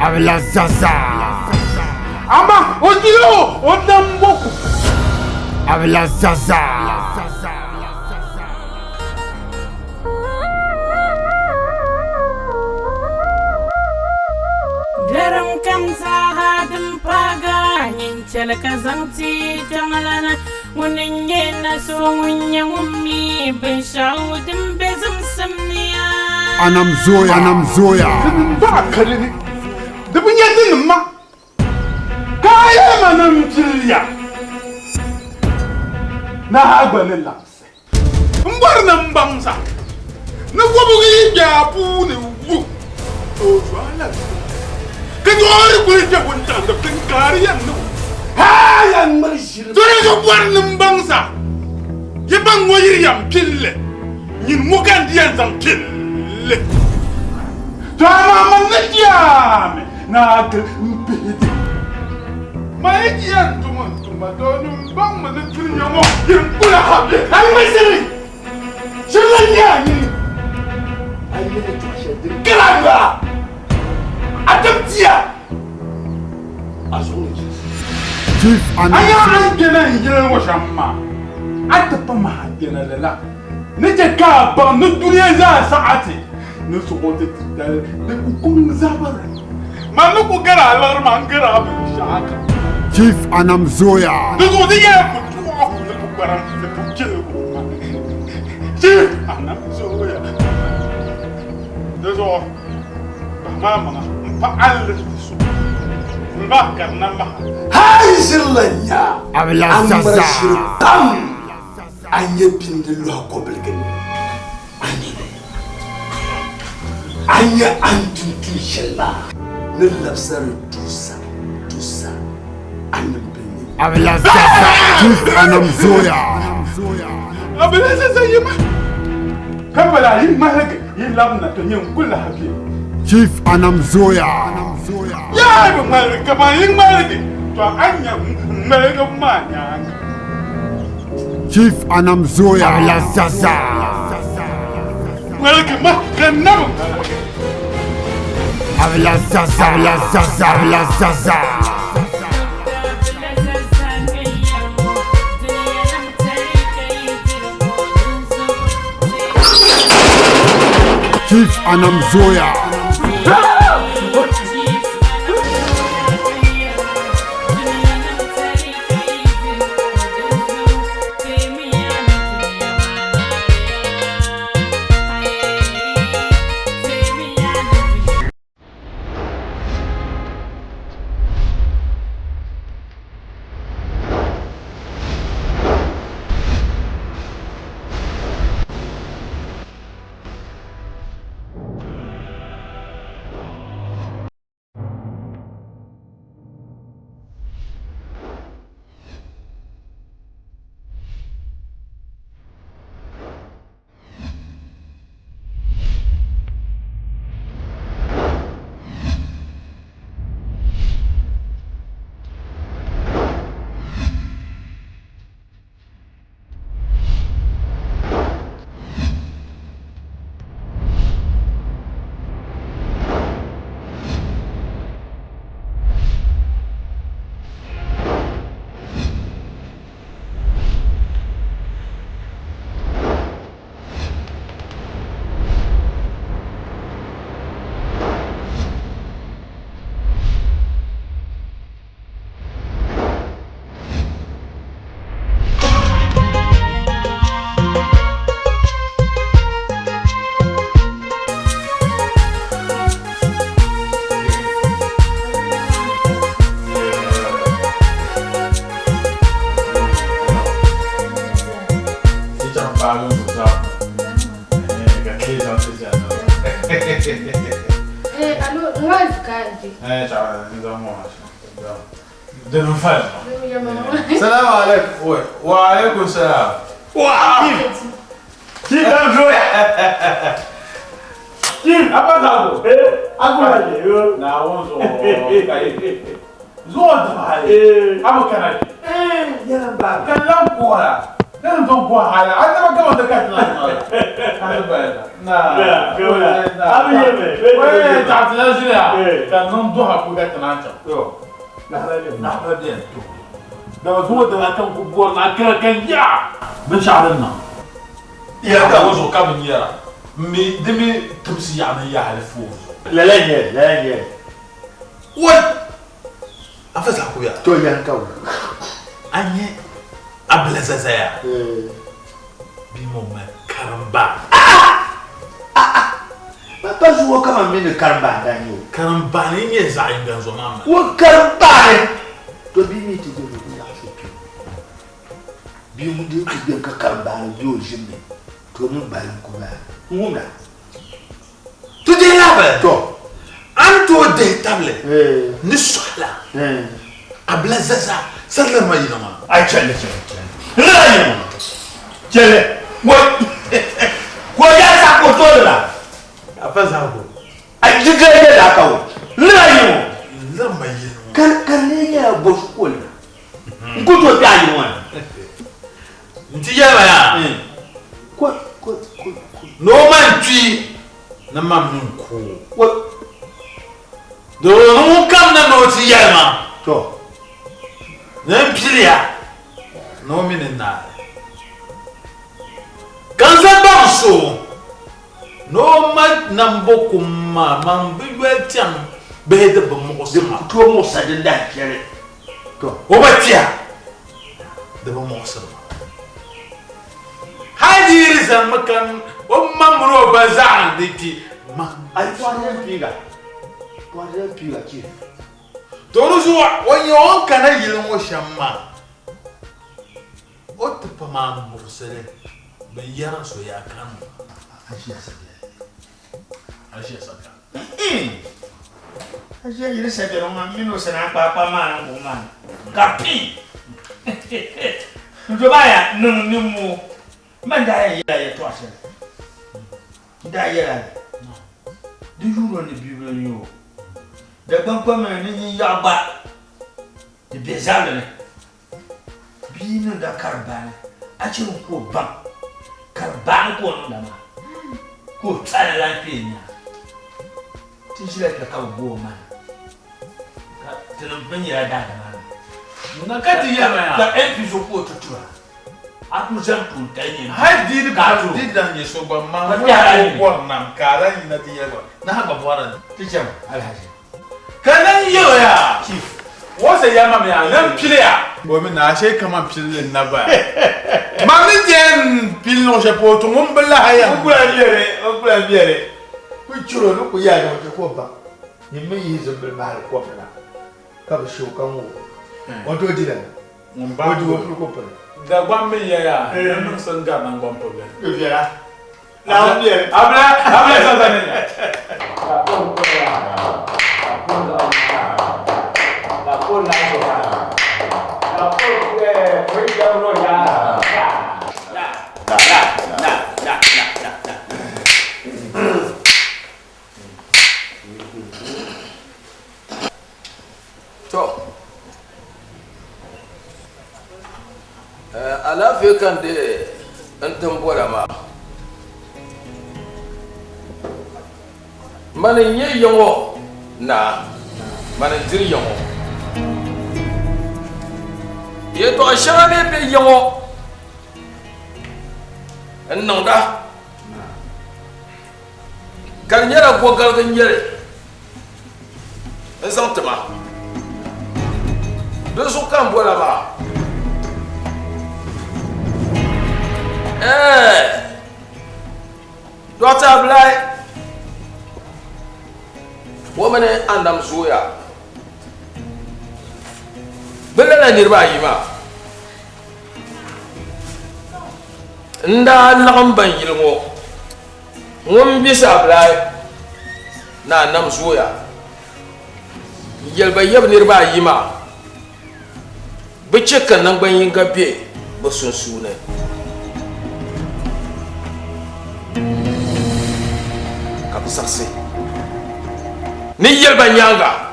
Abla Zaza. Ama odilo odamboku. Abla Zaza. Daram kamsa hadim paga nyinchala kazanti jamalana muninge so munya mummi bin shaudim bezum samniya Anam Zoya. Ba kalini. Da bunya din ma. Kaya manam jilya. Na agbanin lamse. Mbar nan bangsa. Na gobugi jabu ne wu. To swala. Kedori kulit jabun tanda pengkarian no. Hayan marshir. Dore so buar nan bangsa. Yebang wayir yam kille. Nyin mukan dian zam kille. Tama manajame. Na ke mpede. Maikian tuma donum bang manajir yamo. Yin kula habe. Ay masiri. Shilanya ni. Ay ne tushede. Kalanga. Adam dia. Azuni. Chief Anam Aya Zoya. angena ingena washamma. Atapa mahadena lala. Nije ka ba no duniya za saati. No so wote tidal de kukun zabara. Manu ko gara alar mangara bu shaka. Chief Anam Zoya. Do so dige ku ko ko baran de ku kele ko. Chief Anam Zoya. Do so mama pa al su. Mba karna ma. Hai zillanya. Abla Zaza. Tam. Anye pindelu akobilgen. Anye antutu shella. Nilabsar tusa. Anye pindelu. Abla Zaza. Chief Anam Zoya. Abla Zaza yima. Kabala yima hage yilamna to yin kullu habi. Chief Anam Zoya. Ya ba mal kama yin malade to anya mega manya. Chief Anam Zoya. Abla Zaza. Malake ma kanam. Abla Zaza. Chief Anam Zoya. Allô, moi je gagne. De nous faire. Salam alaikum. Ouais. Wa alaikum salam. Qui t'a joué? Qui? Apa tahu? Aku aja. Na wonzo. Zo da hai. Abu kana. Yalan ba. Kallan kora. Dan don ko hala. An da ka wanda ka tana. Kan ba da. Na. Abi yeme. Wai ta tana jira. Kan non do ha ku ga tana ta. Yo. Na ba dia to. Da zo da kan ku bo na kan ya. Bin sha'arna. Ya ka wazo ka bin yara. Mi dimi tumsi ya ya halifu. La la. What? Afasa ku ya. To yan kawo. Anye ablazazaya. Bimo ma karamba. Ba pas wo kama mine karamba danyo. Karamba ni nye za inganzo mama. Wo karamba. To bi mi ti do ya shopi. Bi mu de ku ka karamba bi o jimi. To mu ba ku ba. Ngunda. Tu de la ba. To. Anto de table. Ni sola. Ablazaza sallama yinama. Ai chele. Rayo. Chele. What? Ko ya sa ko to la. Afasa ko. Ai jige da ka wo. Rayo. Lama yinama. Kan ne ya bo school. Nguto ta yi won. Nti ya ba ya. Ko. No man twi na mam nko. What? Do no kam na no ti ya ma. To. N'impilia no minena kanza banso no ma nambo kuma mambiwetiam behede bomo De osama to mo sa de da kere. To. obatia de bomo osama hadi rizan makan o mamro bazan diki ma Ai to an piga. To an piga ki. toruzuwa onyo kana yilin wo shamma o tupa ma mursele be yaran so ya kan ashi saka Aje yiri se de ma mino se na papa ma na ma. Kapi. Ndo baya nun nimu. Manda ya to ase. Da ya. Du juro ni bible ni o. De gbọ́ngbọ́n mẹ́rin ní yàgbá ìbẹ̀zálẹ̀ rẹ̀ bí inú da karbani a ce ko ban karbani ko nuna ma ko tsara lafiya ne tun shi ka kawo goma ka tunan ban yara da mana na kati ya ma ka epi zo ko tutura a kun san punta ne hadi ka ka di dan ye so ba ma Ba yara ne. ko nam kala ni na di ya ba na ha ba bora tijan alhaji kana yo ya chief wasa ya ma ya nan pilia bo mi na she kama pilin na ba ma mi jen pil no she po to mun bala haya Okula biere. Ku churo no ku ya no ko ba. Ni me yi zo bil mal ko ba. Ka ba shu kan wo. O do di da. mun O ba di wo ko pa. da gwam mi ya nan san ga nan gwam problem Ku biera. Na o biere. abla sa sa ne alafiya kan da an tambora ma manin yi yango na manin jir yango ya to a shara ne bai yango an nan da garnyara ko garganyare an san tuma don su kan bora ma Dr. Ablai woman andam zoya belala nirba yima nda lagam ban yilmo ngom bisa Ablai na nam zoya yelba yeb nirba yima bice kan nan ban yin gabe ba sun sune saksi ni yelba nyanga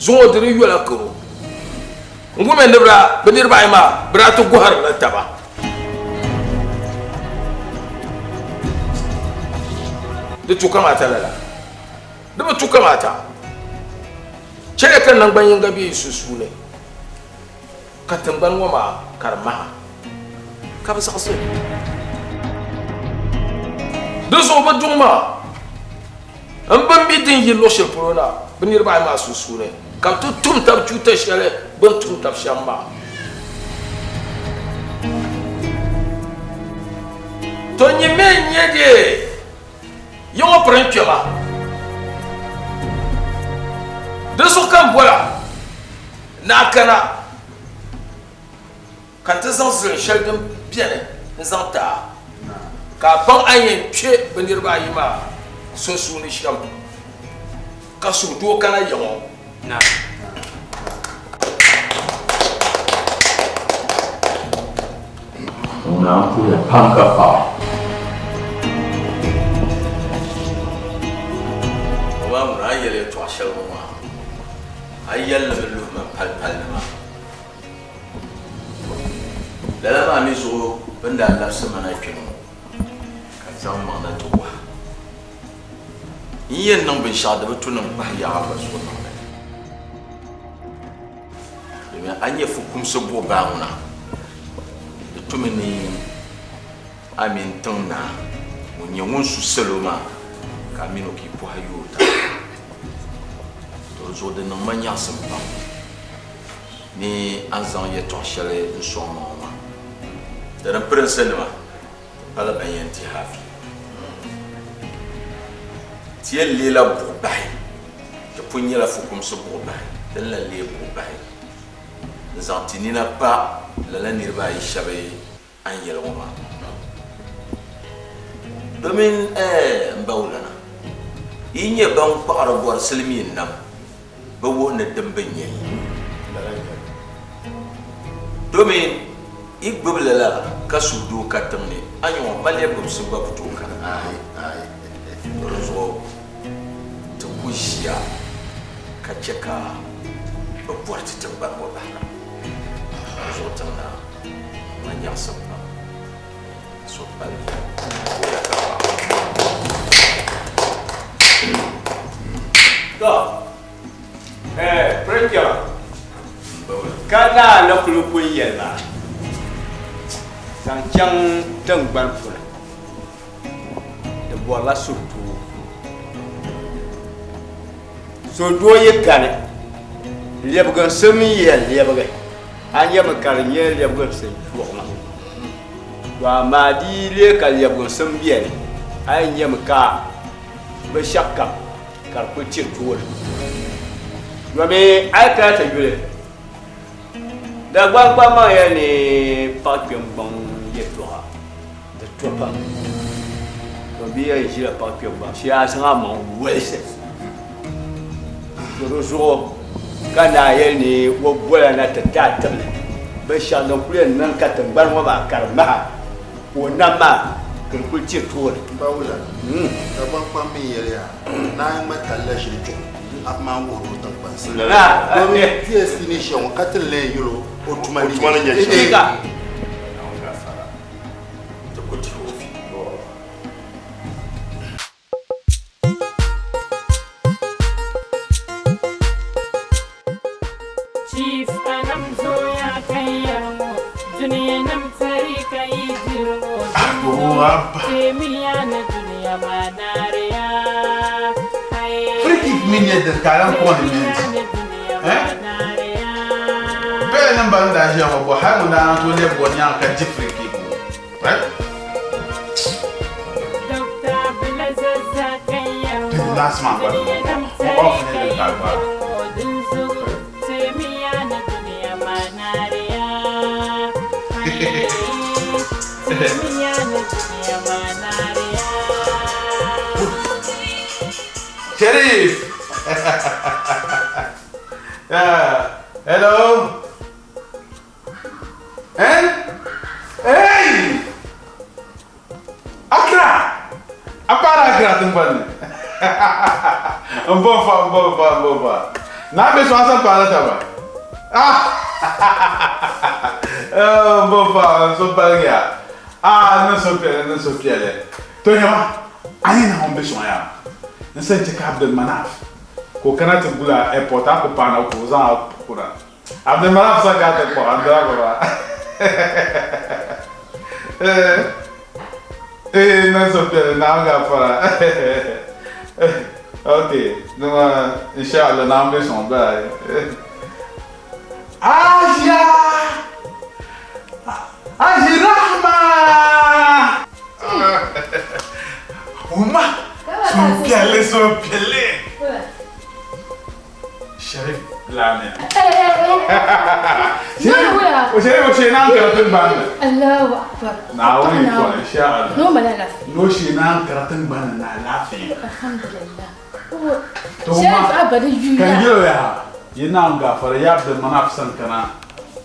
zongo diri yola ko ngume ndebra benir bayma brato gohar la taba da tu kamata lala da ba tu kamata chere kan nan banyin gabi su ne ka tamban wa ma karma ka ba sa so da so ba duma an ban bidin yi lo shel prona binir ba ma su ne ka tu tum tab chuta shele ban tum tab shamba to nyi men yede yo pren chela de so kan bola na kana kan ta san sun shaldin biene zanta ka ban ayen che benir ba yima so su ni sham ka su do kana yo na na ku ya panka pa wa yele to ashal ma ayel lu ma pal ma la ma mi so banda Allah sama na kinu kan san ma na to wa yin nan bin sha da butunan ba ya ba so na domin an yi fukum sabo ba una tumini amin tuna mun yawon su saloma kamino ki po hayota to zo da nan manya sun ba ni an zan ya to shale so ma da ran prince ne ma ala bayan ti hafi ti lela bu bai to punya la fukum so bu bai dan la le bu bai zantinina pa la nirba yi shabe an yelwoma domin mbawlana inye ban kwara bor silmin nam ba wona damban yayi domin igbabla la kasudo katamne anyo male bum su ba fito ka ai rozo to kushiya ka ceka ba buwati tambar wa ba zotana manya sabba so bali go prekia kana na kulukun yella san chang tangban fula de bola surtu so doye kane lebgan sami yel lebgan anya makarnya lebgan sai tuwa wa madi le kal lebgan sam bien anya maka ba shakka karku ci tuwa wa me aka ta yule da gbagba ma ya ni pakpem bang ye tuwa de tuwa to bi ya jira pakpem bang shi asanga ma wese rozo kana yeni wo bola na tata be shando kule nan katan bar mo ba karma wo nama kun kulci tuwa bawula da ban kwami yare ya na mata lashi to amma wo ro tan pansi na ne destination katin le euro otumani ya ga to kuti ofi Chief anam zoya kayamo dunia nam tsari kai jirgo Demiya na dunia manariya Friki minye de kalam condiment. Bele namba nda je mo bo ha mo na to le bo nya ka di friki ko. Right? Dr. Blazaza kayamo The last man ba. Mo off ne de ka ba. Demiya na dunia manariya Demiya na dunia manariya Sheriff. Hello. Hey. Accra. Apara Accra tumban. Mbofa. Na be so asan pa na taba. Mbofa so palgia. No so piele. Tonya. Aina ambition ya. Nse che Abdel Manaf. Ko kana te bula airport ko pana ko za ko na. Abdel Manaf sa ka te ko andra ko ba. Na so pe na ga para. Okay, nou inshallah na ambition ba. Aja! Aji Rahma! Uma! Son piele! Sharif Lane. O Sharif na karatun bana. Allahu Akbar. Na wani ko inshallah. No malala. No shi na karatun bana na lafiya. Alhamdulillah. Sharif abada juya. Kan yo ya. Yana gafara ya Abdel Manaf san kana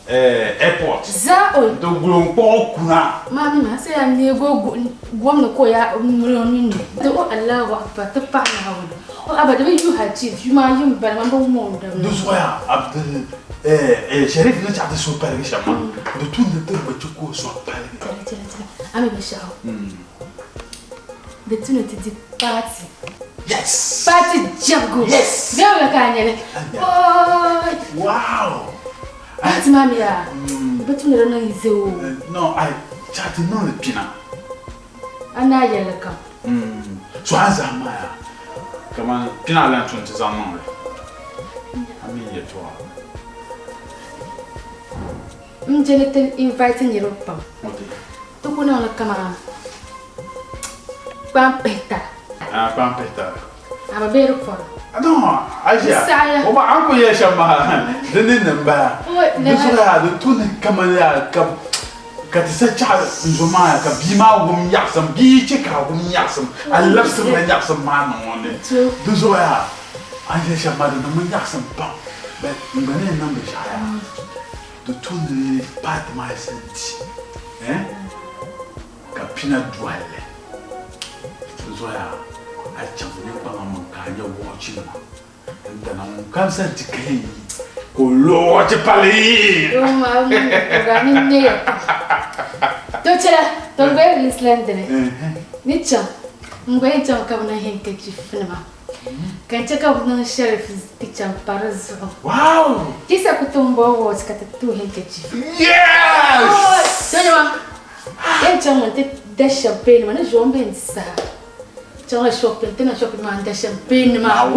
airport. Za'o. Do gulon ko kuna. Mami ma sai an ne gwamna ko ya muryonin ne. Da Allahu Akbar ta fa na hawo. O abada bai yu haji yu ma yin bar man ban mu da. Do soya Abdel Sharif ne ta so pare ga shama. Do tun da turba ci ko so pare. Ami bi shawo. Da tun ta di party. Yes. Party jago. Yes. Gawa ka nyele. Oh. Wow. Party mami ya. Betu ne ran yizo. No, I chat no le pina. Ana yele kam. So azama ya. Kama pina la 20 zaman le. Ami ye to. Mjene te invite ni ropa. Okay. To kuna la kama. Pampeta. Pampeta. Aba beru for. No, Aja. Oba anko ye shama. Dinin namba. Bisura de tun kama ya ka tisa cha nzoma ka bima gum yaksam bi chika gum yaksam. Alafsam na yaksam ma no ne. Bisura Aja shama de mun yaksam pa. Be ngane namba shaya. De tun pat ma senti. Ka pina douale. Bisura I jump in Bamaka, watching. And then I'm consent to Kay. Go Lord Pali. Oh, my running near. Don't tell her, don't wear this London. Mitchell, I'm going to come and handkerchief. Can check out no sheriff's picture of Paris. Wow! This I put on board was cut 2 handkerchiefs. Yes! Oh, then someone take that champagne when a zombie inside. Jangan shopping, tena shopping man dah champagne mah.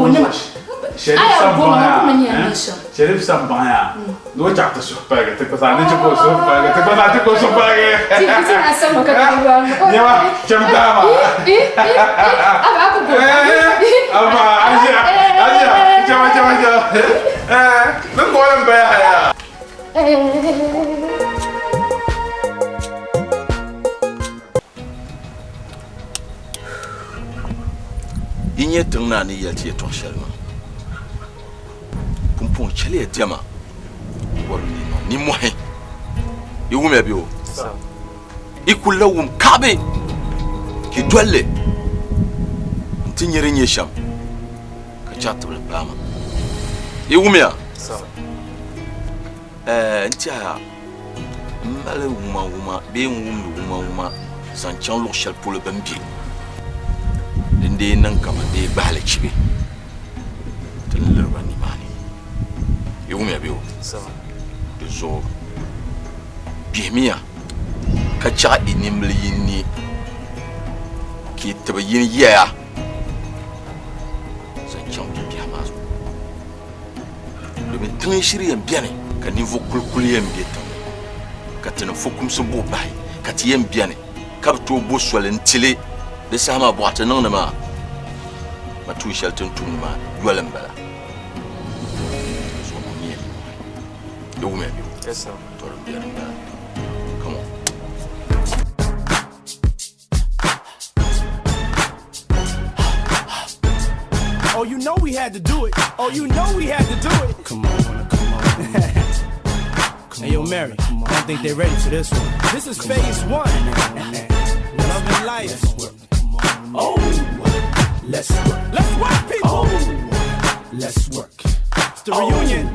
Sharif Sambaya. Dua jatuh supaya kita kesana cukup supaya kita nanti kau supaya. Cipu asam makan orang. Ni mah cemda mah. Apa bu? Apa Aja, coba. Lu boleh bayar ya. Inye tungna ni yati ton shelma. Pumpon chele diama. Warni no ni mohe. Iwume bi o. Ikulawum kabe. Ki dwelle. Ntinyere nyesham. Ka chatule bama. Iwume ya. Ntia mbale wuma be wuma sanchan lo shel pour le bambi. Dende nan kama de bale chibi tan lerba ni mani yumi abiyo de zo bihmiya ka cha inimli yini ki tabayin ya san chon bi hamazo le bin shiri en biane ka niveau kulkuli en bietan ka tan fokum so bo bai ka ti en biane ka to bo solen tile de sama boate non ma tu shelton tunma yolam bala so ni do me yes sir to bien come on. Oh, you know we had to do it. Come on. Hey yo Mary, I don't think they're ready for this one. This is phase 1. Love and life. Oh, let's work, people. Oh, let's work. It's the reunion.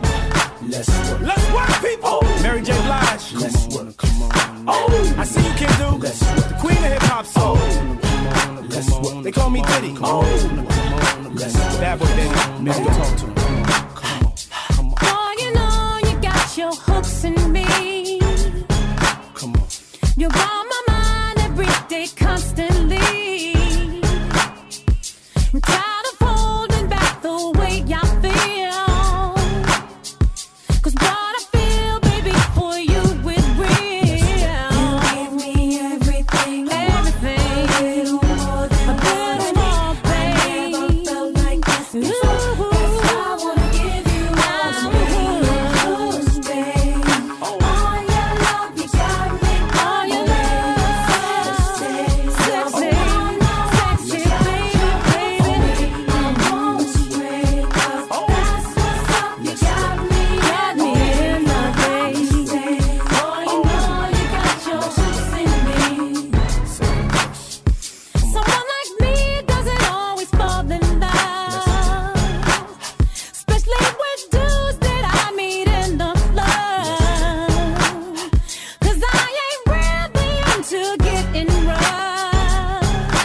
Let's work, people. Oh, Mary J. Blige. Let's work. Come on. Oh, I see you, Kim Do. Let's work. The queen of hip hop soul. Let's work. They call me Diddy. Oh, bad boy Diddy. Maybe talk to him. Come on. Oh, you know you got your hooks in me. Come on. You're on my mind every day, constantly. I'm tired of holding back the way I feel. 'Cause what I feel, baby, for you is real. You give me everything, everything. A little more than I never felt like this before. That's why I wanna give you all of me. All your love, you got me. All your love, sexy, sexy, sexy, baby, baby. I won't stray, 'cause that's what's up. You got me in my days. Oh, you know you got your hooks in me. Someone like me doesn't always fall in love, especially with dudes that I meet in the club. 'Cause I ain't really into getting rough.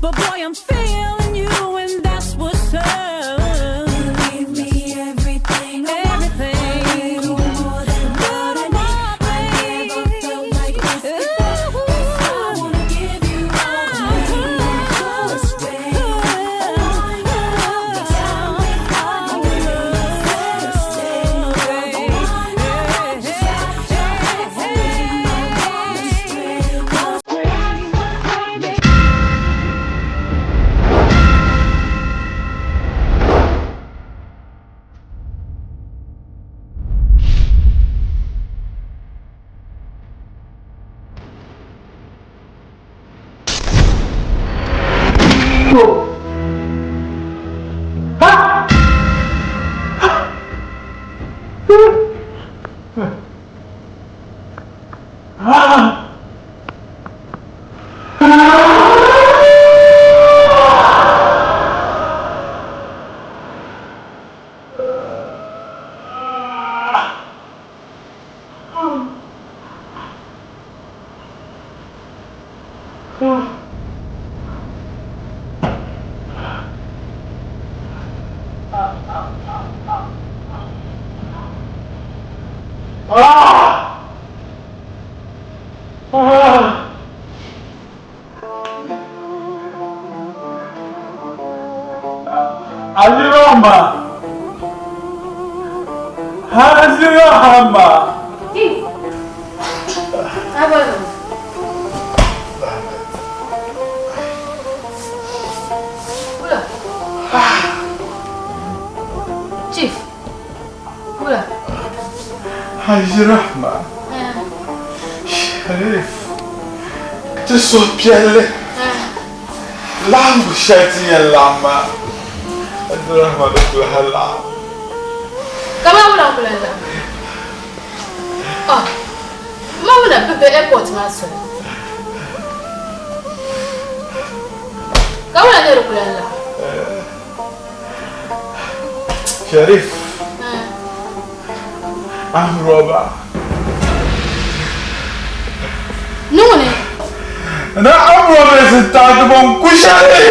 But boy, I'm feeling you, and that's what's up. You give me everything, everything. More than what I need. I never felt like this before. That's why I wanna give you all of me. Azirama. Azirama. Chief. Pula. Azirama. Sharif. Te so pielle. Langu shati ya lama. Azirama de kuhala. Kama una kulala. Oh. Mama na pepe airport maso. Kama una nero kulala. Sharif. I'm robber. No ne. Na I'm robber is a tag bon kushari.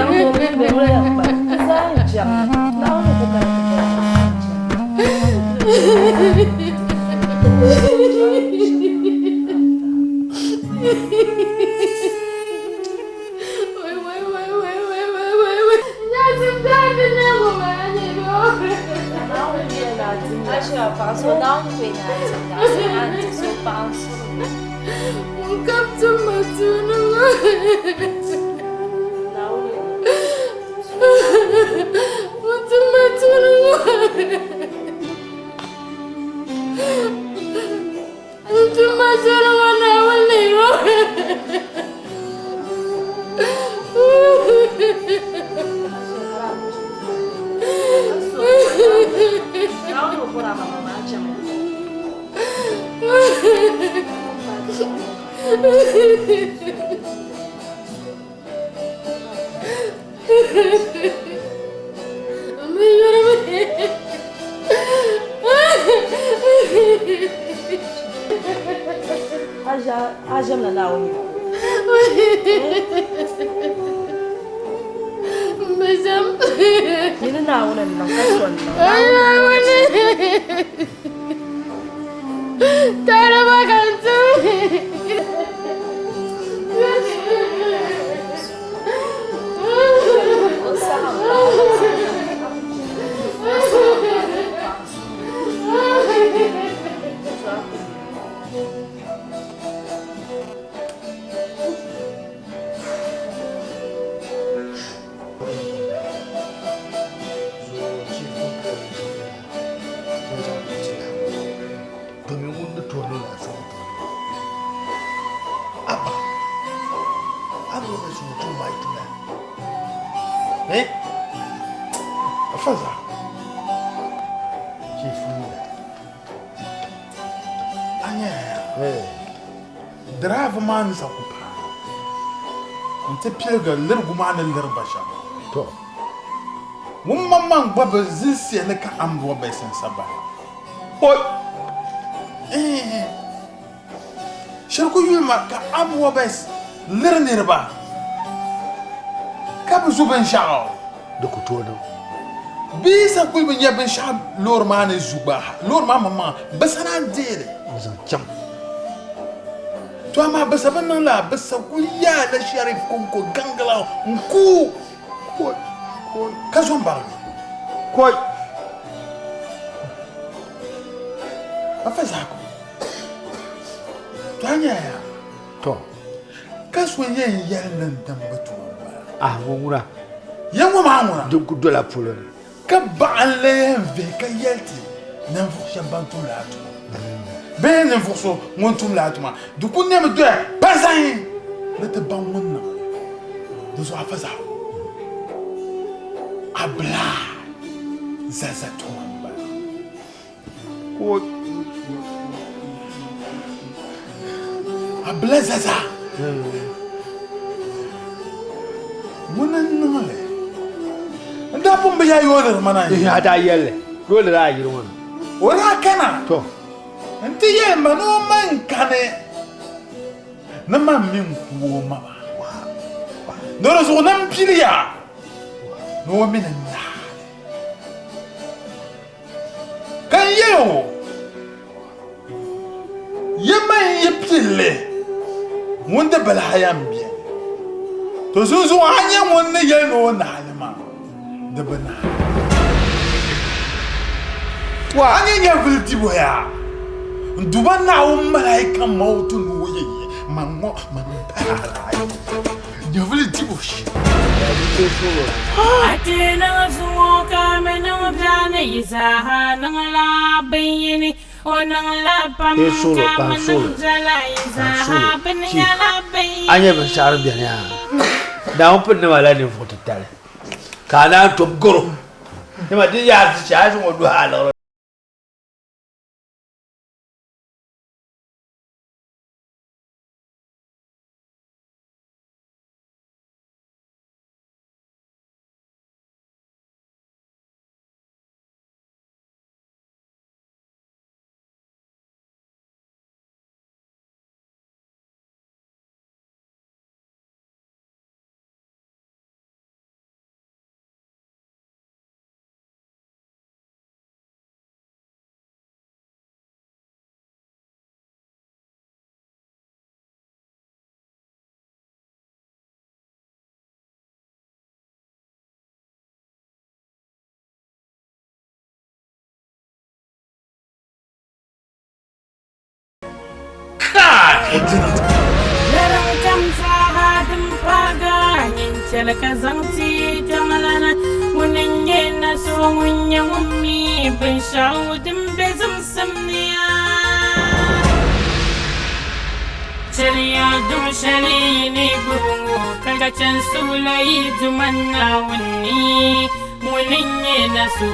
Sharif. Pilga lirgumana lirbasha to mun mamman baba zisi ne ka ambo bai san saba oi shirku yuma ka ambo bai lirnirba ka bu zuban sha'a da ku to no bisa kulbin ya bin sha lor ma ne zuba lor ma mamma basana dede zan cham to amma ba saban nan la ba sa kuya da sharif kunko gangala nku ko ka son ba ko afa zako to anya ya to ka so yen yan nan dan batu ah wura yan wa ma wura duk dola polo ka ba alle ve ka yelti nan fu shabantu la to ben ne foso montum la tuma du kunne me do pasan le te ban wonna do so afaza abla zaza tomba ko abla zaza wonan nale nda pombe ya yoler mana ya da yelle yoler a yirwon ora kana to nti ye mano man kane na man min kuwo ma no so nan piliya no min na kan yo ye man ye pile wonde bala hayam bien to so anya wonne ye no na alma da bana wa anya nya vilti boya nduba na wo malaika mautu nuye mango manpara nyavuli tiboshi Atina suka menu plane isa nang la bayini onang la pam ka menu jala isa penya la bayini anya ba shar biya ya da mun pinne wala ne foto tare kana to goro ne ma di ya ci a sun odu hala Yaran kamsa hadin paga yin chalaka zangti jamalana munin yena so munya mummi bin shaudin bezum samniya Chaliya dum shalini gurungu kaga can sulai jumanna wunni munin yena so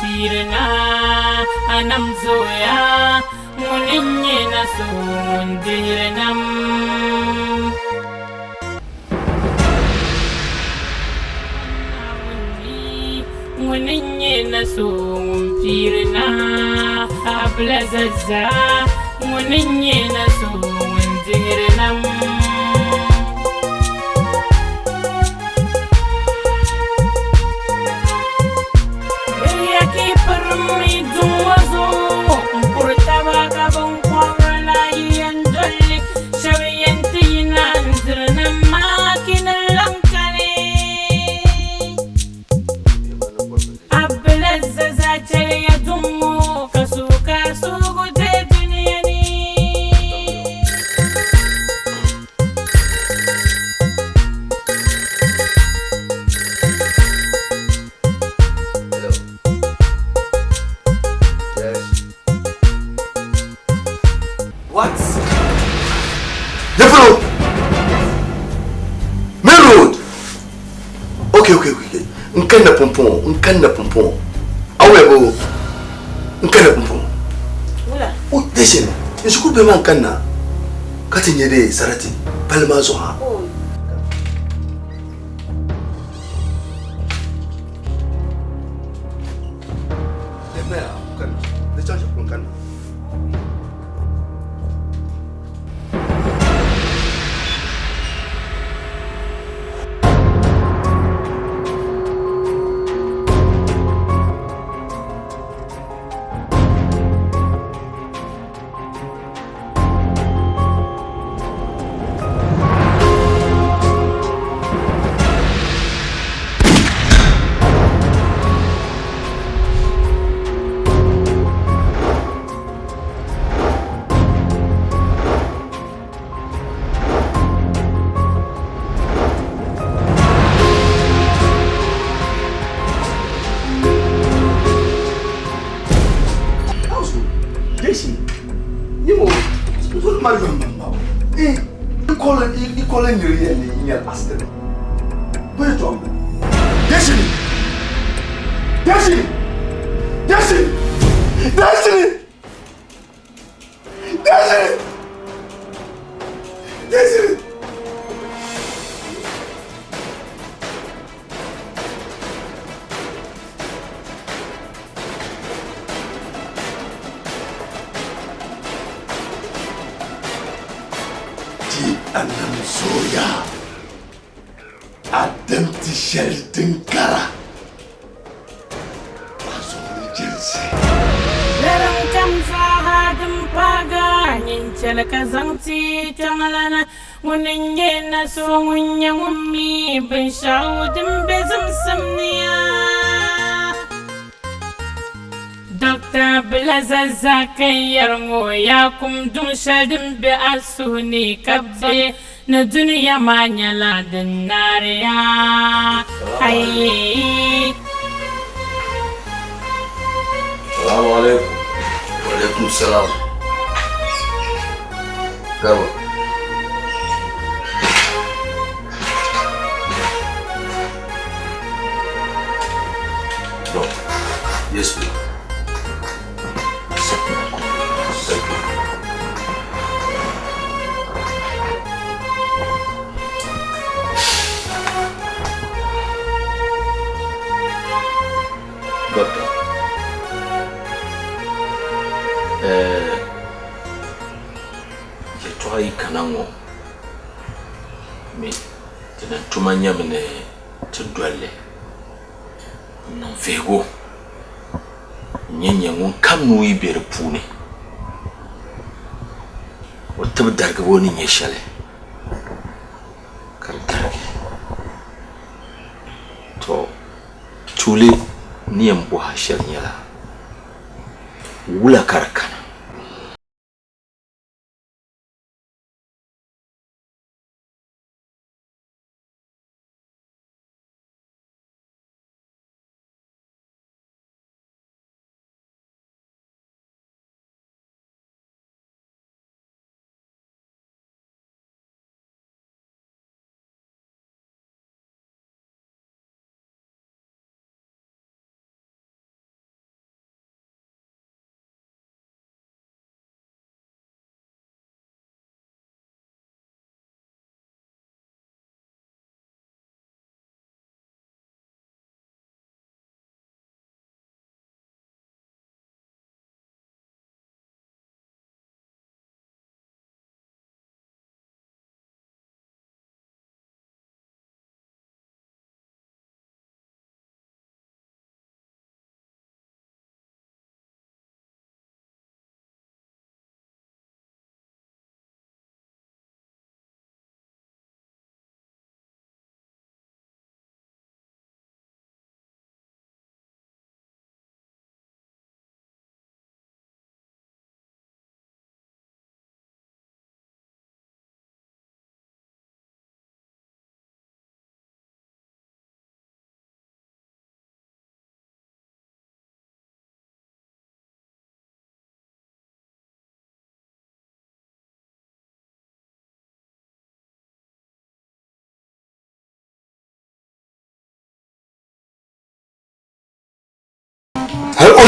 pirna anam zoya munin yena so dirnam munin yena so pirna ablazaza munin yena so dirnam yaki permi duwazo kurtaba kabon kwala yandolli shawiyantina dirnam makin lankale ablazaza chaliya dumu kasuka sugude duniyani What? Yefro! Main road! Okay. Nkanda pompon. Awebo. Nkanda pompon. Wala. Oh, listen. Is could be man kanna. Cutting your day, Sarati. Palmazo ha. Oh. The church of Kanna. Calling you in your master. Where's John? Destiny! Anam Zoya Adam Tishel Dinkara Azuri Jinsi Yaran kamsa hadin paga yin chalaka zangti jamalana munin yena so munya mummi bin shaudin bezum samniya Dr. Blazaza kayarmo ya kum dum shadin bi asuni kabje na duniya manyala din nariya hayy Assalamu alaikum. Wa alaikum salam. Garba. No. Yes, please. Doctor. Yetwai kanango. Me tena tumanya mene tudwale. Non vego. Nyenye ngun kamnu ibere puni. Wata darga woni nyeshale. Kar darga. To chuli niyam bo hashal nyala. Wula karakana.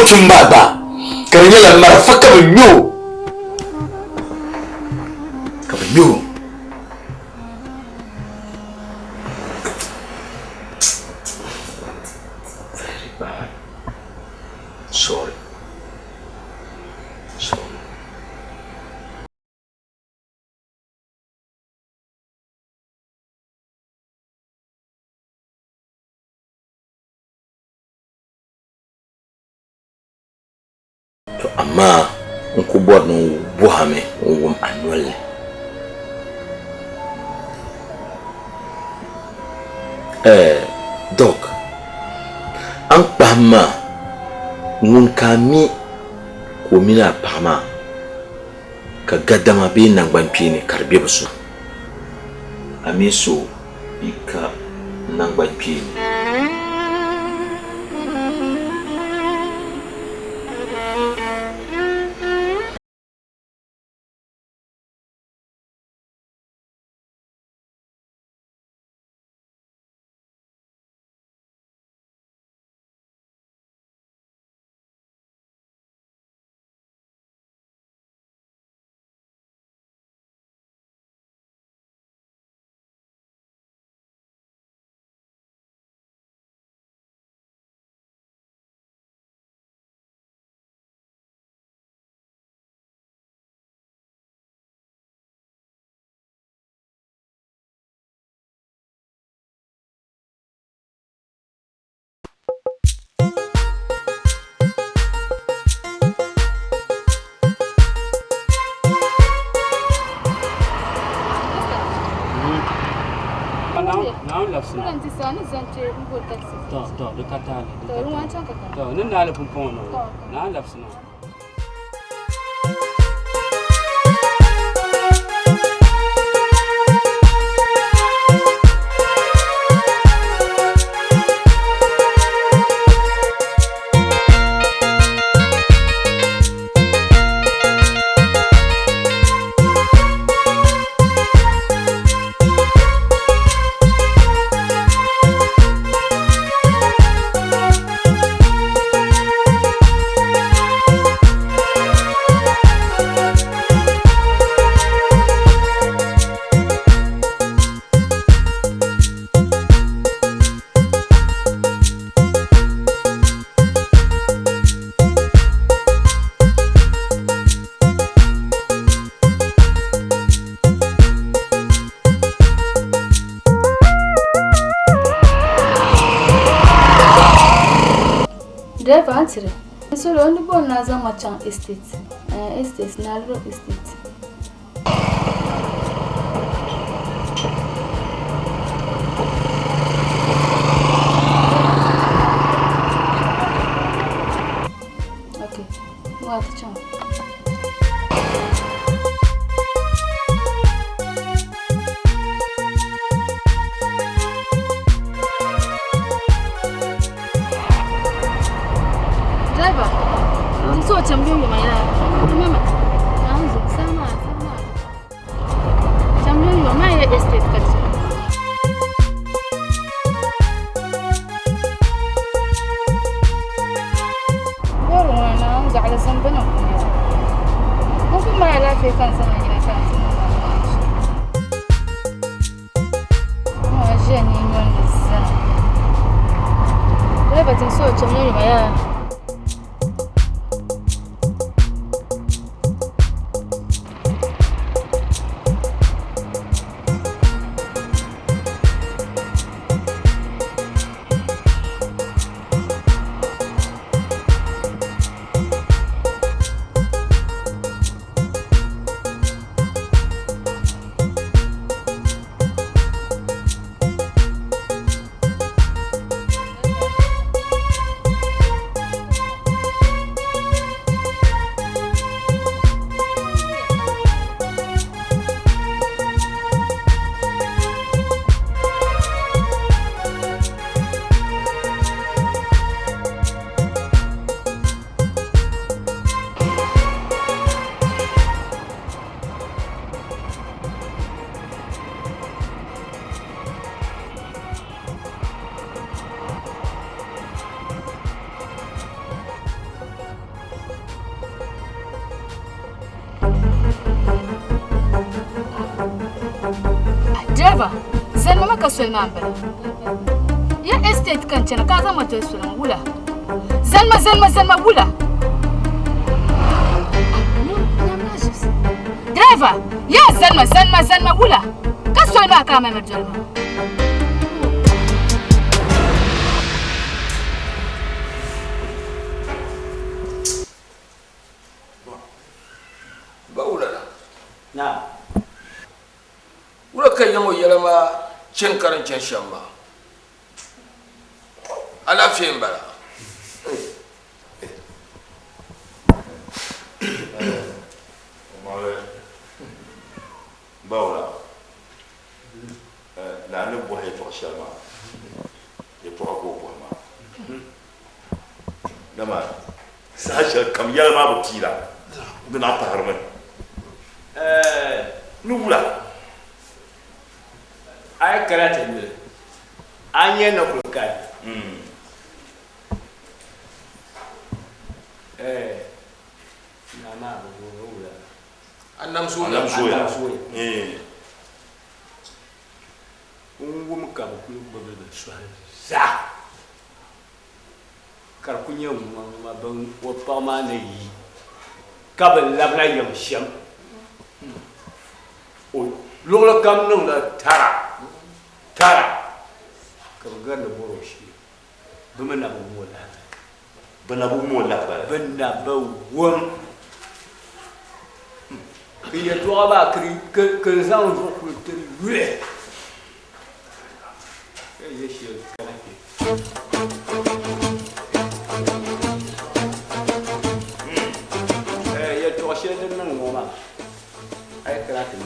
tumbaba karnya la marafaka banyo kabanyo very bad sorry to amma in ku bod no buhame wum anwale dog an pama ngun kami ko mina pama ka gadama be nan ban pini karbe busu amiso ika nan ban pini Nanti sana zante ngol taxi. To de katale. To ruwan can kaka. To nan na lafin fon no. Na lafsina. Driver answer. So only born na zama can estate. Estate na real estate. Okay. What can? So champion yo mai la. Mama. Anzo sama. Champion yo mai estate kachi. Yaro wana ga ala sambana ko. Ko kuma la fe kan sana ina kan. Mo je ni non sa. Leba tin so champion yo mai. driver zan mama ka sul man bala ya estate kan cana ka zama to sunan wula zan ma wula driver ya zan ma wula ka sul ma ka mai marjalma na wura kan yango yalama cin karancin shamma alafiyin bala bawla la ne bo he to shamma e to ko ko ma dama sa shal kam yalama bu tira dina ta harman nubula ay karate ni anye na kulkai na nubula annam suya ungum kam ku bobe sa kar kunya ma ban wo pa ma ne yi kabel labna yam sham lugla kam nung la tara kam ganda boro shi bimana bu mola bana bu mola bana ba won ki ya to ba kri que zan jo ku tri we ye shi kana ki ya to shi den nan ngoma ai kana ki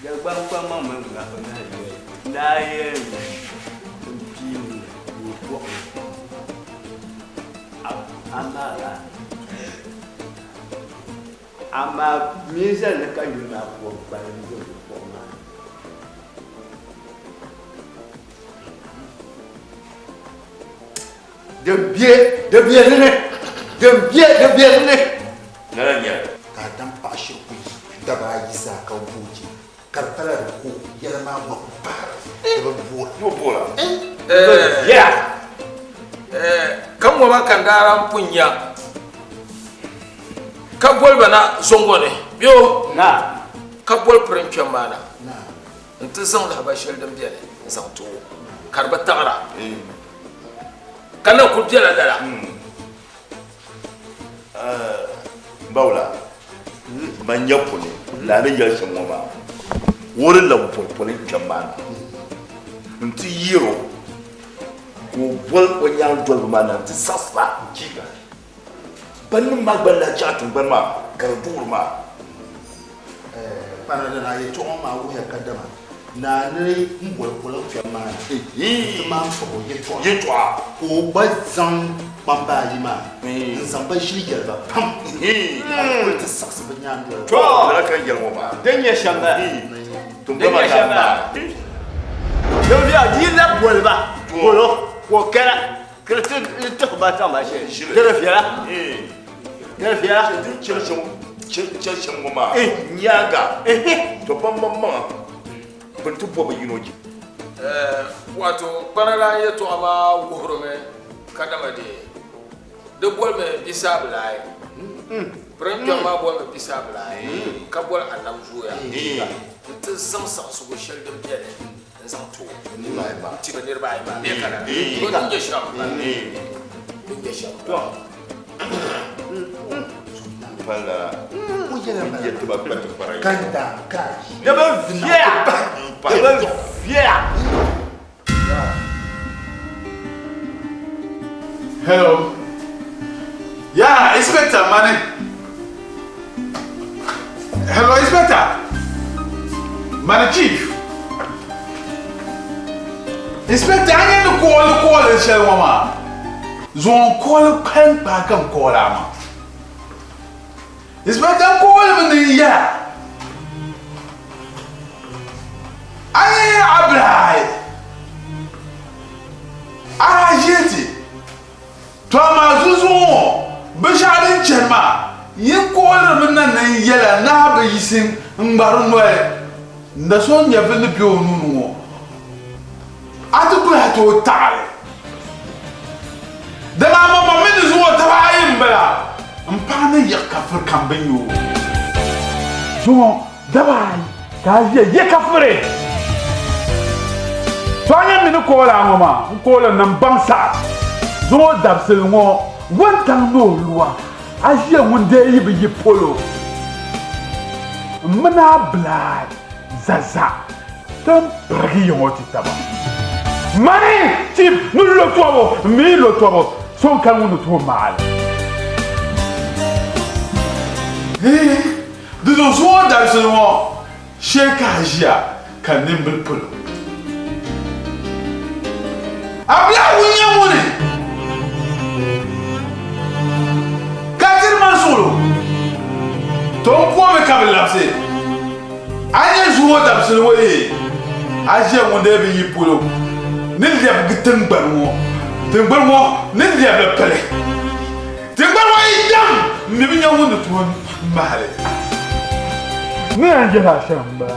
ya gbangba mama nga na ye na ye mpini wo amala ama miza na ka yuna ko ba ni ko ma de bien ne na nya ka dan pashi ku da ba yi sa ka buji kartala da ku yalama ba ba yo bola kan wa makan daran punya ka bol bana zongo ne biyo na ka bol prenchen mana na nti zan da ba shel dam biya ne zan to karba tara kana ku jela dala bawla man yakune la ne yal shamwa ma wurin la polpolin chamana nti yiro ko bol ko nyang dol ma na nti sasa jiga ban ma ban la chatun ban ma kar dur ma para da na yi to ma wo ya kadama na ne mbol chamana ma ko ye to ko ba zan bamba yi ma zan ba shi ya ba pam ko ta sasa ban nyang dol to la kan yalmo ma dan ya shamba tumba ta yo dia di la bolba bolo ko kala kretin ta ba ta ma she dara fiya cin goma nyaga to ban mamma ban tubo ba yinoji wato parala ya to ama wuhrome kadama de bol me bisablay prencho ma bol me bisablay ka bol anam zuya te zamsa su go shel de biere zam to ni mai ba ti ba nirba ai ba be kana ko dinje sham dinje sham to pala ya to ba to para kanda ka de ba vier Hello. Yeah, Inspector, man. Hello, Inspector. Man, Chief. Inspector, I need to call and share mama. Zon call pen back and call ama. Inspector, call him in the year. I abrai. Arajeti. Thomas Zuzo, Bishadin Chenma, you call him in the yellow, now be sing Mbaronwe. nda so nya vele bi onu no atu ko ha to tale da mama me de zo da ba yin bala mpana yakka fur kambanyo so da ba ka ye ka fure so anya mi no ko la ngoma ko la nan bangsa zo dabsel ngo wantan no luwa aje wonde yi bi polo mana blood zaza tam bragi yoti taba mani tip nous le tobo mi le tobo son kan nous to mal de nos soins d'absolument cheikh ajia kan nimbil polo abia wunya woni katir mansolo ton point me kabel lapse anya zuwa d'absolument ye ajia wonde be yi polo nil diab gitin barmo nil diab le pele tingbarmo idam mi binya wonde to mahale ni anje ha shamba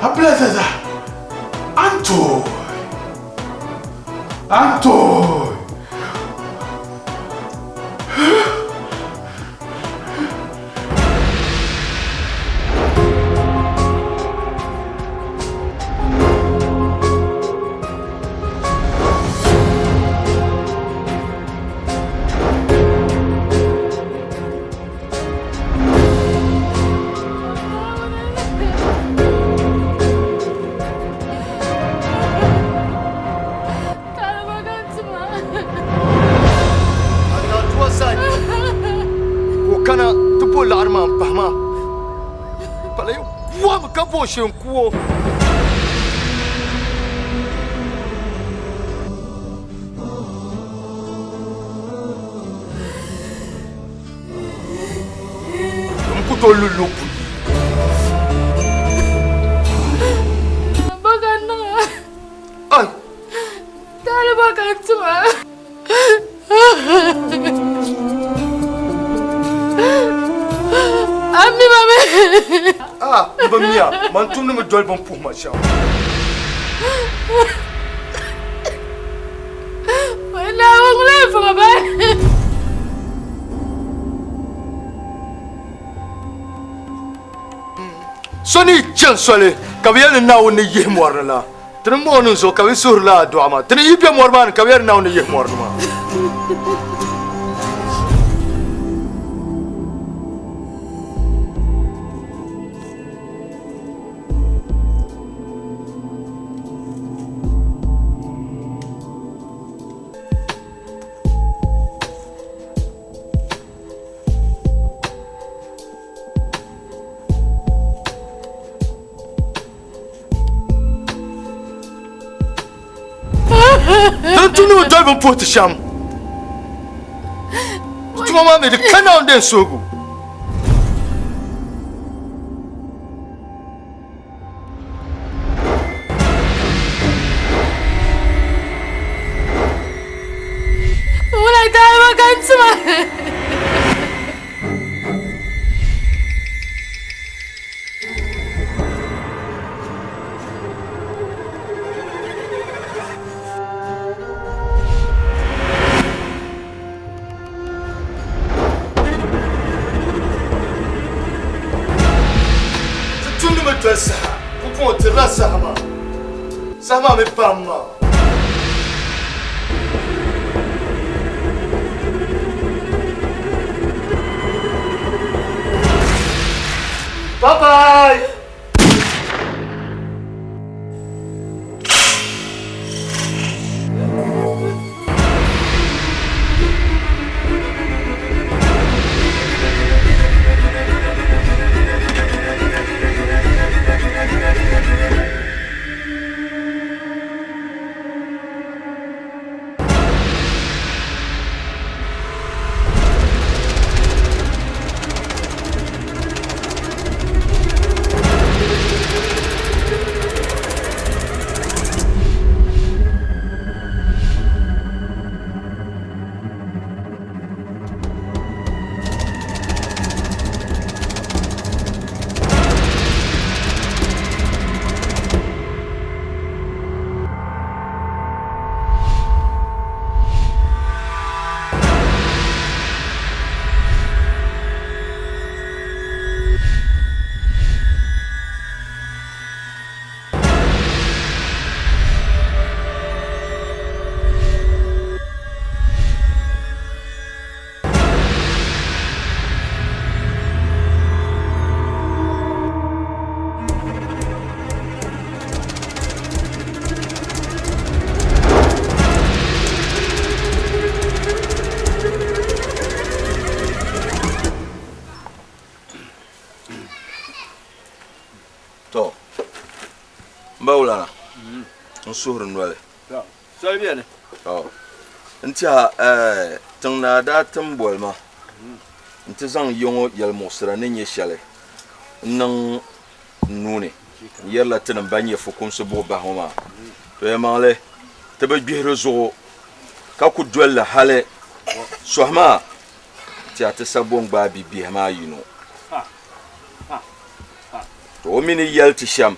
habla zaza anto Shenkuo mkuto lulupu bagana ay tale bagantuma ami mame bamia mantum ne me dol bon pour ma chambre wala wala faba soni chansole kabiya na woni yehmor la tren mo non so kabi sur la do ama tren ibe morban kabiya na woni yehmor ma tu no doi bon pour te cham tu mama me de kana on den sogo wala dai bagantuma Sama me pamma bye bye Baulana. On sort nole. So bien. Oh. Ntia tangna da tambol ma. Nti zang yongo yel mosra ne nye shale. Nang nune. Yella tan banye fokum se bo ba homa. To yamale te be gbihre zo ka ku dwella hale. Sohma ti ate sabon ba bibi ma yino. To mini yel ti sham.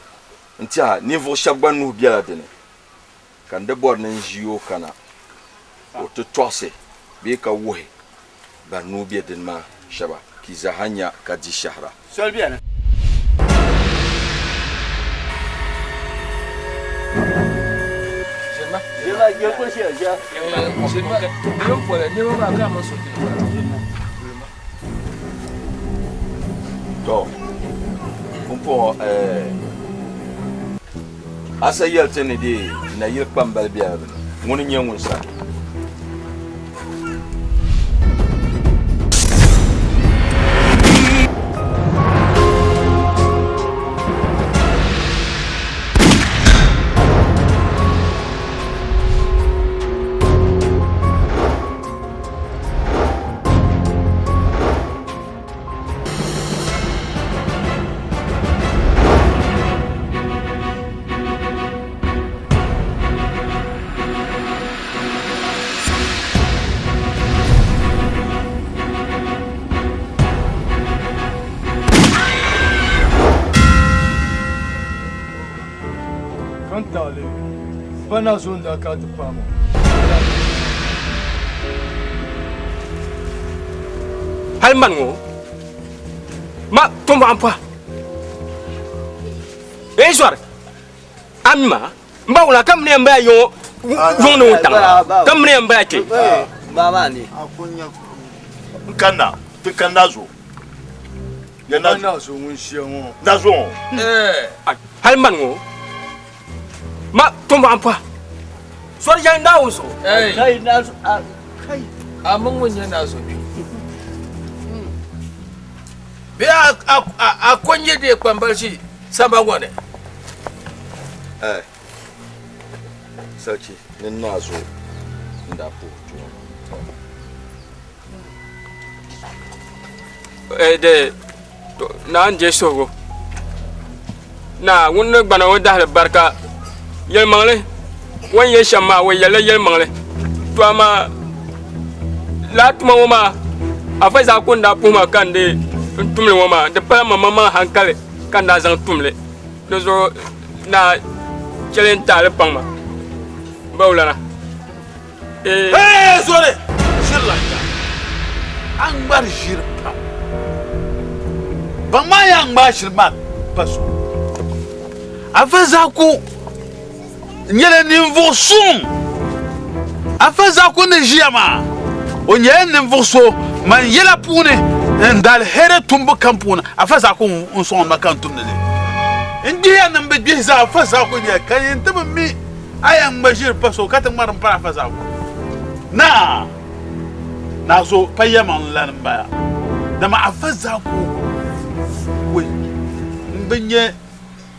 Ntia niveau shagban nu biala dene. Kan de bor nan jiyo kana. O to twase be ka wohe. Ba nu bi den ma shaba ki zahanya ka di shahra. So bien. Donc, on peut asa yeltene de na yel pambal biya ngoni nyengun sa Bana zonda ka de pamo. Halman ngo. Ma tomba ampa. Soir. Amma, mbawla kam ne mba yo no tanga. Kam ne mba ke. Mama ni. Akunya Nkanda, te kanda zo. Ya na zo mun shiyo. Na zo. Halman ngo. Ma tomba ampa. Soir ya ndawo so. Kai na kai. Amon wanya na so bi. Bi a konye de kwambarshi samba ngone. Sarki nin na zo inda po de na anje sogo na wonno gbana wo dahal barka yel mangle won ye shamma wo yel mangle to ama latuma wo ma afa za ko nda puma kande tumle wo ma de pa mama hankale kanda zan tumle do zo na chelen tale pangma baulana zore shirlanda an bar shirka ban ma ya ngba shirman paso afeza ku nyele nimvo sum afeza ku ne jiama o nyele nimvo so man yela pune ndal here tumbu kampuna afeza ku unson makantum ne ndiya nambe biza afeza ku ne kan ntaba mi ayan bashir paso kata maran para afeza ku na zo payyaman lan baya da ma afeza ku we mbenye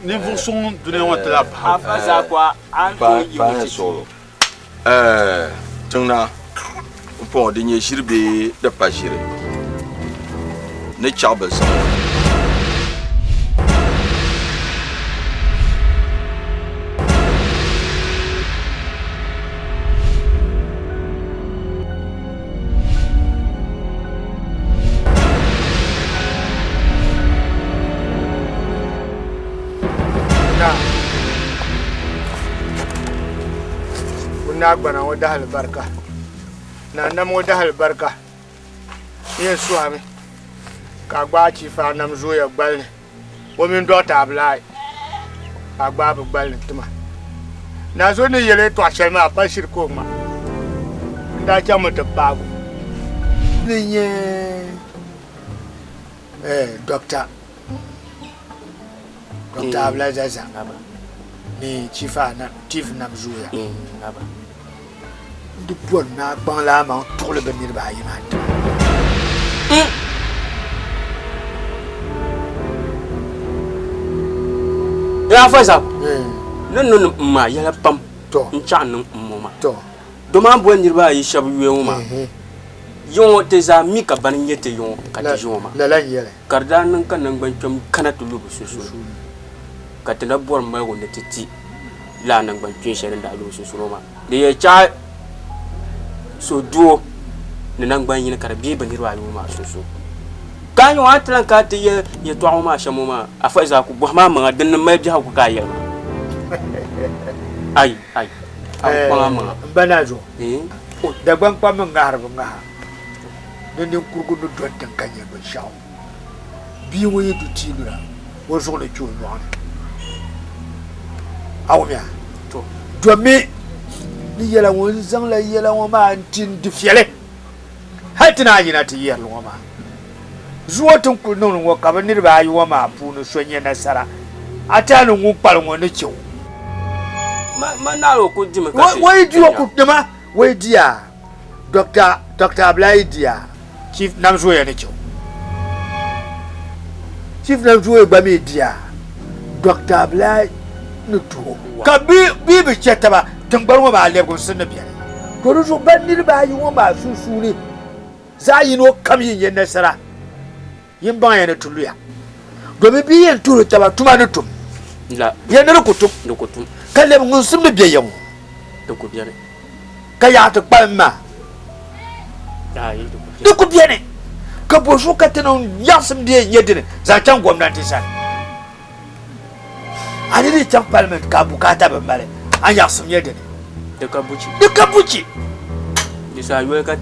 niveau son donné on te la afeza kwa pa solo tungna pon de nye shirbe da pashire ne chabel sa na gbana wo dahal barka na nam wo dahal barka ye suami ka gba chi fa nam zo ya gbal wo min do ta blai agba bu gbal tuma na zo ni yele to ashel ma pa shir ko ma nda cha mo te babu ni ye doctor abla zaza ni chifa na chief nam zo ya de bon na ban la ma pour le venir ba yi ma ya fa sa nan ma yala pam to nchan moma to do ma bo nirba yi shab yewu ma yon te za mi ka ban yete yon ka te joma la la yele karda nan kan nan ban chom kana tulu bu susu ka te na bor ma wonde titi la nan ban tun shere da lu susu ma de ye cha so duo ne nan ban yin kar bi ban nirba yi ma susu kan yon atlan ka te ye to ma shamo ma afa za ku bo ma ma dan mai bi ha ku ka yel ai banazo da ban kwa mun ga harbu ga ne kurgudu don tan kanye do shaw bi woye du tilura wo so le chu no awmia to do me ni yela won zang la yela won ma tin di fiele hatina yina ti yel won ma zuwa tun ku non wo ka ban ni ba yi wo ma pu no so nye nasara ata no ngu pal won ne chu manalo ko dima ka wai diwa ku dima wai dia Dr. Ablai dia Chief Namzo ya ne cho Chief Namzo ba me dia Dr. Ablai ne to ka bi cheta ba tambar mo ba le ko sun biya to ruzo ban ni ba yi wo ba susu ne za yi no kam yin nasara yin ban ya ne tuluya domin bi yin turu ta ba tuma ne tum la ya ne ko tum kalle mun sun biya yawo to ko biya ne ka ya ta palma da ku biya ne ka bo so ka tanon yasum da yedin za can gwamnati sa ani ne can parliament ka bukata ban mare an yasum yedin da ka buci bisa yul ka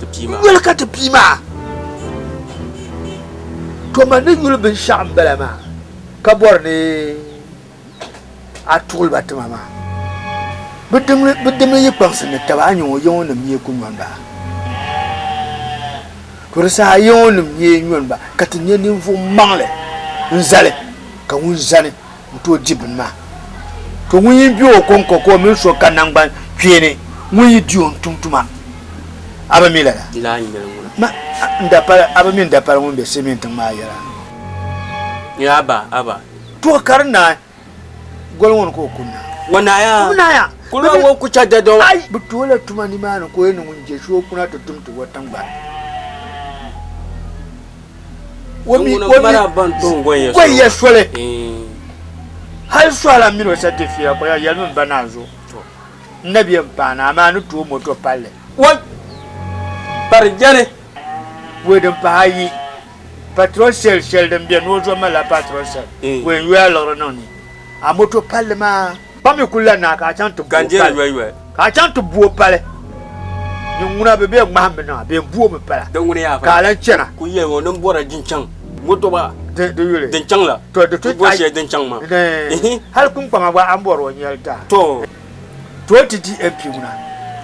ta pima to man ne yul bin sham bala ma ka bor ne atul batma ma bidum yi kwansin ne tabanyo yon ne mi ku ba kursa yon ye nyon ba katinye ni fu mangle nzale ka wun zane to jibin ma to wun yi biyo konko ko min so kanangban kwene wun yi dion tumtuma aba mila la yi mele ma nda para aba min da para wun be semin tan ma yara ya aba to karna golwon ko kunna wana ya kulo wo ku cha da do ai butola tumani ma ko yin wun je so kuna to tumtu watan ba womi mara ban to goye sole hal swala mino certificate ko ya yalun banazo nabi bana ma no to moto palle what par jare wedem payi patron sel dem bien ozo mala patron sel when you are loro noni a moto palle ma bami kula na ka chanto ganjere wewe ka chanto buo palle nyunguna bebe ngmambe na be buo me pala dongune ya ka lan chena ku ye wo non bora jinchang moto ba de yule den chang la to de bo she den chang ma hal kun pa ba an boro nyalta to ti MP una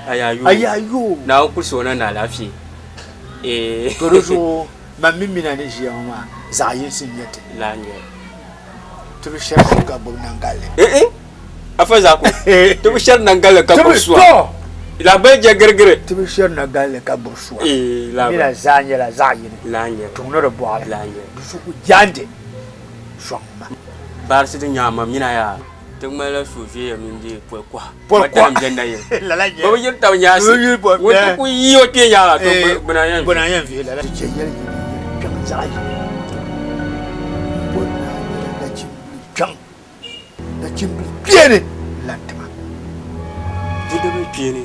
ayayo na ku so na lafi to rozo mamimi na ne shi ma za yin sin yete la nye to be share ka bo nangale afa za ko to be share nangale ka bo so la beje gergere to be share nangale ka bo so la mila zanye la zayin la nye to no do boale la nye su ku jande shoma bar si nyama mina ya tung mala sufi ya minji kwa mjenda ye la nye bo yin taw nyasi wo ku yiyo ke ya to bana yan fi la je yel kan zayi bo na ci kan da cimbi piene lantama debe piene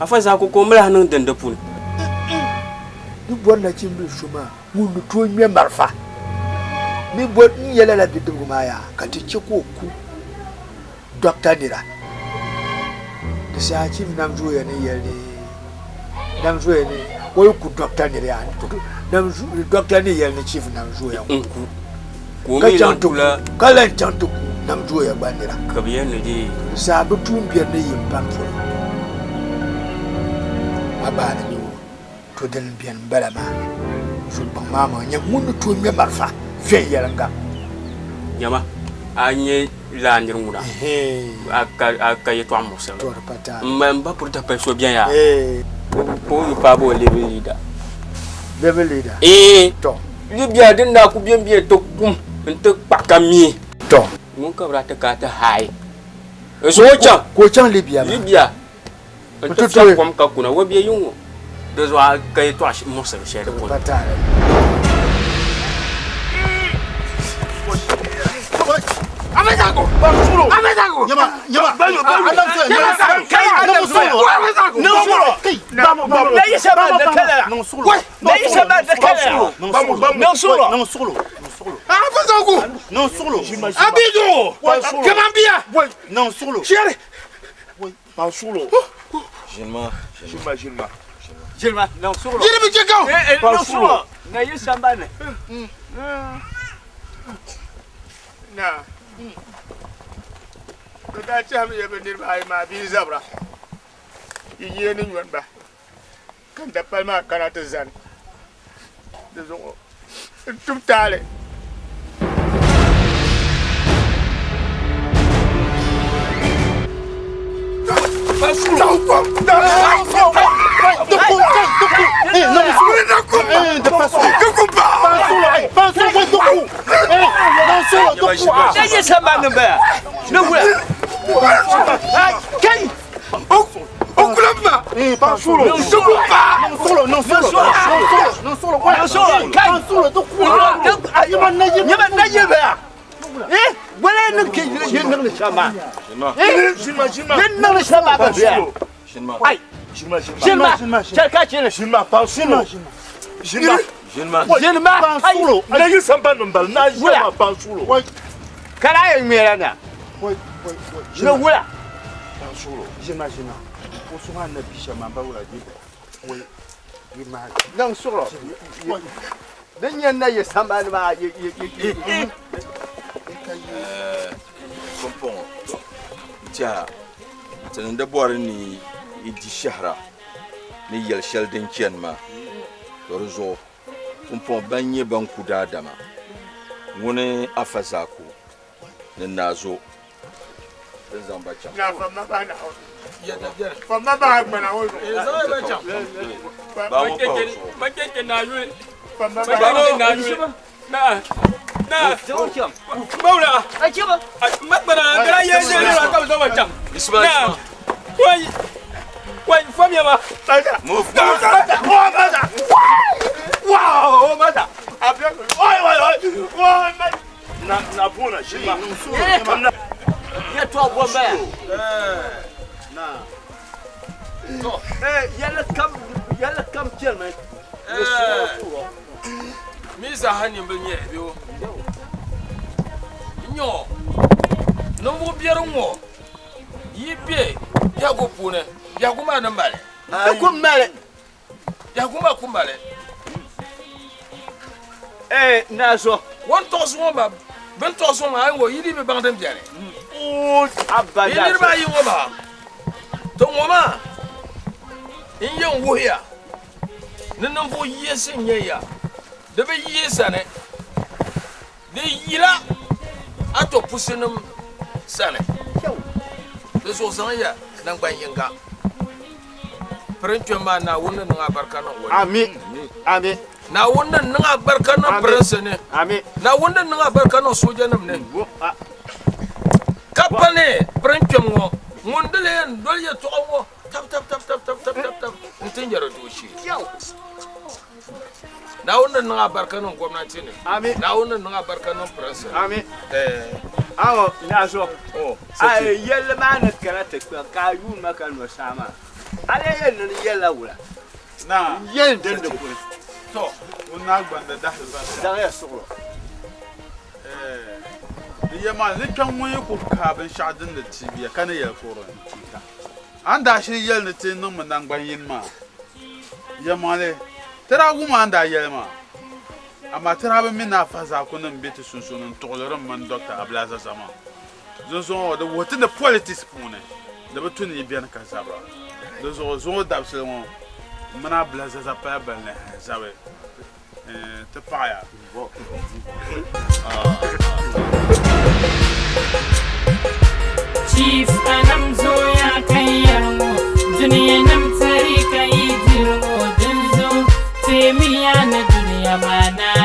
afa za ko mala nan danda pun ni bo na cimbi suma mun to mi marfa ni bo ni yela la bidu ma ya ka ti ci ko ku doctor dira da sa ci nam zo ya ne yele nam zo ya ne ko ku doctor dira ya nam zo doctor ne yele chief nam zo ya ku ko mi jantu la kala jantu nam zo ya bandira ka biyan ne di sa bu tun biyar ne yin pamfo abana ni to den biyan balama so ba mama nya mun to me marfa fe yaranga yama anye la ngirnguna aka yeto amosa to repata mba pour ta peso bien ya ko yu pa bo leader to ni bia den na ku bien to kum nte pakami to mun ka brata ka ta hai so cha ko chan libya libya to cha kom ka kuna wo bie yungo de zo ka to ash mo se shere ko patare Amezago! Amezago! Nyama! Banyo! Da cham ye benir bai ma bi zabra ye ni nyon ba kan da palma kana ta zan da zo tum tale Kompon. Ja. Tenen da bor ni idi shahra. Ni yel shel den ma. Rozo. Kompon banye banku da dama. Woni afazako. Ne nazo. Zamba cha. Na fama ba na. Ya da bia. Fama ba gba na wo. Zamba ba cha. Ba keke na yu. Fama ba na yu. Na. Maula. Akiba. Makbara gara yeje ne ka zo ba cha. Isma. Wai famia ba. Move. Wow, mata. Abia. Oi. Na bona shima. Ya to bomba ya. No. Yalla kam chairman. Misa hani mbenye biwo. Nyo. Nombo biero ngo. Yibe ya go pune. Ya kuma na mbale. Ya kuma kumbale. Naso. Won tosu ngo ba. Ben tosu ngo ay wo yidi be bangdem biare. Abada. Yidi ba yi ngo ba. To ngoma. Inye wo ya. Nenam bo yese nyeya. De be yesane. De yira ato pusinum sane. De so sanya nan ban yinga. Prencho ma na wonna nga barkano woni. Amin. Na wonna nga barkano prensene. Amin. Na wonna nga barkano sojanam ne. Kapane prencho ngo. Ngondele ndolye to ngo. Tap. Ntinjaro doshi. Na wonna nga barkano gwamnati ne. Amin. Na wonna nga barkano prensene. Amin. Awo naso. Ay yelle mana karate ka yu maka no sama. Ale yelle yella wula. Na yen den de ko. To, wonna gbanda da Da ya solo. Yema ne kan mun ko ka ban shadin da TV kana ya foro ni. Anda shi yel ne tin nan mun nan gban yin ma. Yema le tara guma anda yel ma. Amma tara ba min na faza ko nan beti sunsunin toloran man Dr. Ablaza Zaman. Zo da wotin da politics pune. Da batun yi biyan ka zabra. Da zo da abselon mana Ablaza Zapa ba ne zawe. Te paya. Chief anam zoya kayango dunia nam tsari kai dirgo dinzo temiya na duniya mana